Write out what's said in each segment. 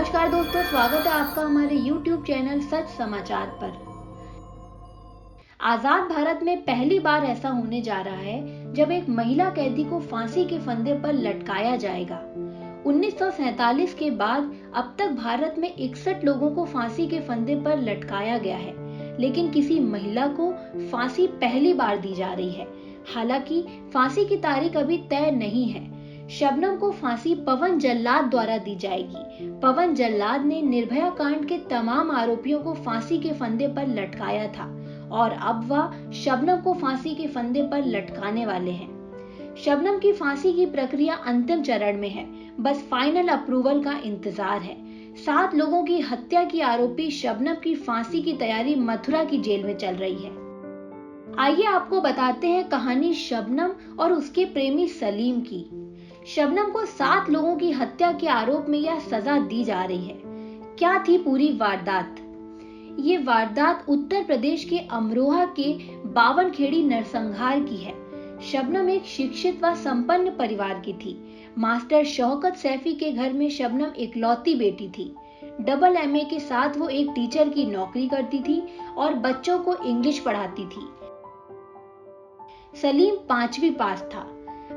नमस्कार दोस्तों, स्वागत है आपका हमारे YouTube चैनल सच समाचार पर। आजाद भारत में पहली बार ऐसा होने जा रहा है जब एक महिला कैदी को फांसी के फंदे पर लटकाया जाएगा। 1947 के बाद अब तक भारत में 61 लोगों को फांसी के फंदे पर लटकाया गया है, लेकिन किसी महिला को फांसी पहली बार दी जा रही है। हालांकि फांसी की तारीख अभी तय नहीं है। शबनम को फांसी पवन जल्लाद द्वारा दी जाएगी। पवन जल्लाद ने निर्भया कांड के तमाम आरोपियों को फांसी के फंदे पर लटकाया था और अब वह शबनम को फांसी के फंदे पर लटकाने वाले हैं। शबनम की फांसी की प्रक्रिया अंतिम चरण में है, बस फाइनल अप्रूवल का इंतजार है। 7 लोगों की हत्या की आरोपी शबनम की फांसी की तैयारी मथुरा की जेल में चल रही है। आइए आपको बताते हैं कहानी शबनम और उसके प्रेमी सलीम की। शबनम को 7 लोगों की हत्या के आरोप में यह सजा दी जा रही है। क्या थी पूरी वारदात? ये वारदात उत्तर प्रदेश के अमरोहा के बावनखेड़ी नरसंहार की है। शबनम एक शिक्षित व संपन्न परिवार की थी। मास्टर शौकत सैफी के घर में शबनम इकलौती बेटी थी। डबल MA के साथ वो एक टीचर की नौकरी करती थी और बच्चों को इंग्लिश पढ़ाती थी। सलीम 5वीं पास था।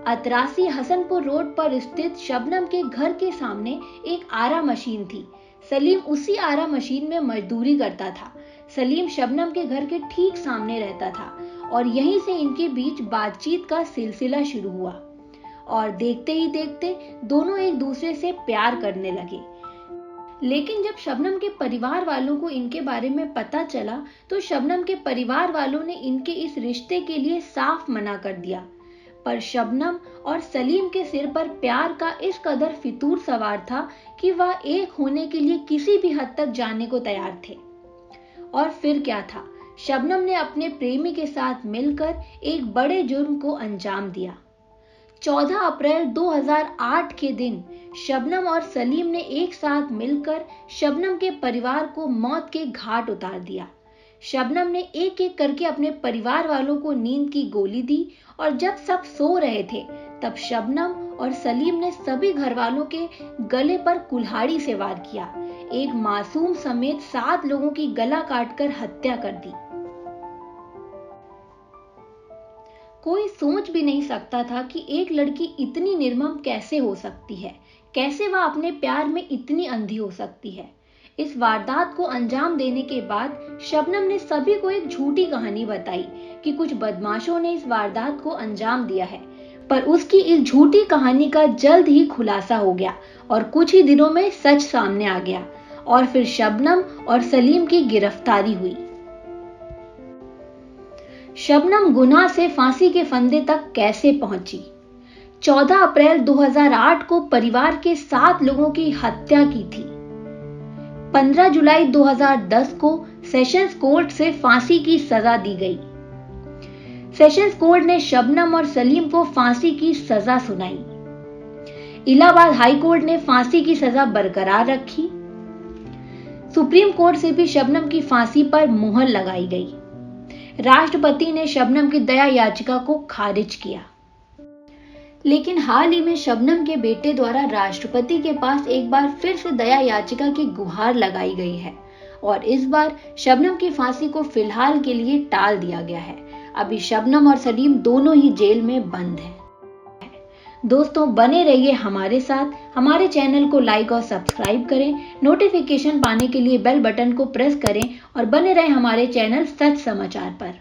अतरासी हसनपुर रोड पर स्थित शबनम के घर के सामने एक आरा मशीन थी। सलीम उसी आरा मशीन में मजदूरी करता था। सलीम शबनम के घर के ठीक सामने रहता था और यहीं से इनके बीच बातचीत का सिलसिला शुरू हुआ और देखते ही देखते दोनों एक दूसरे से प्यार करने लगे। लेकिन जब शबनम के परिवार वालों को इनके बारे में पता चला तो शबनम के परिवार वालों ने इनके इस रिश्ते के लिए साफ मना कर दिया। पर शबनम और सलीम के सिर पर प्यार का इस कदर फितूर सवार था कि वह एक होने के लिए किसी भी हद तक जाने को तैयार थे। और फिर क्या था, शबनम ने अपने प्रेमी के साथ मिलकर एक बड़े जुर्म को अंजाम दिया। 14 अप्रैल 2008 के दिन शबनम और सलीम ने एक साथ मिलकर शबनम के परिवार को मौत के घाट उतार दिया। शबनम ने एक एक करके अपने परिवार वालों को नींद की गोली दी और जब सब सो रहे थे तब शबनम और सलीम ने सभी घर वालों के गले पर कुल्हाड़ी से वार किया। एक मासूम समेत 7 लोगों की गला काटकर हत्या कर दी। कोई सोच भी नहीं सकता था कि एक लड़की इतनी निर्मम कैसे हो सकती है, कैसे वह अपने प्यार में इतनी अंधी हो सकती है। इस वारदात को अंजाम देने के बाद शबनम ने सभी को एक झूठी कहानी बताई कि कुछ बदमाशों ने इस वारदात को अंजाम दिया है, पर उसकी इस झूठी कहानी का जल्द ही खुलासा हो गया और कुछ ही दिनों में सच सामने आ गया और फिर शबनम और सलीम की गिरफ्तारी हुई। शबनम गुनाह से फांसी के फंदे तक कैसे पहुंची? 14 अप्रैल 2008 को परिवार के 7 लोगों की हत्या की थी। 15 जुलाई 2010 को सेशंस कोर्ट से फांसी की सजा दी गई। सेशंस कोर्ट ने शबनम और सलीम को फांसी की सजा सुनाई। इलाहाबाद हाई कोर्ट ने फांसी की सजा बरकरार रखी। सुप्रीम कोर्ट से भी शबनम की फांसी पर मुहर लगाई गई। राष्ट्रपति ने शबनम की दया याचिका को खारिज किया। लेकिन हाल ही में शबनम के बेटे द्वारा राष्ट्रपति के पास एक बार फिर से दया याचिका की गुहार लगाई गई है और इस बार शबनम की फांसी को फिलहाल के लिए टाल दिया गया है। अभी शबनम और सलीम दोनों ही जेल में बंद हैं। दोस्तों, बने रहिए हमारे साथ। हमारे चैनल को लाइक और सब्सक्राइब करें। नोटिफिकेशन पाने के लिए बेल बटन को प्रेस करें और बने रहें हमारे चैनल सच समाचार पर।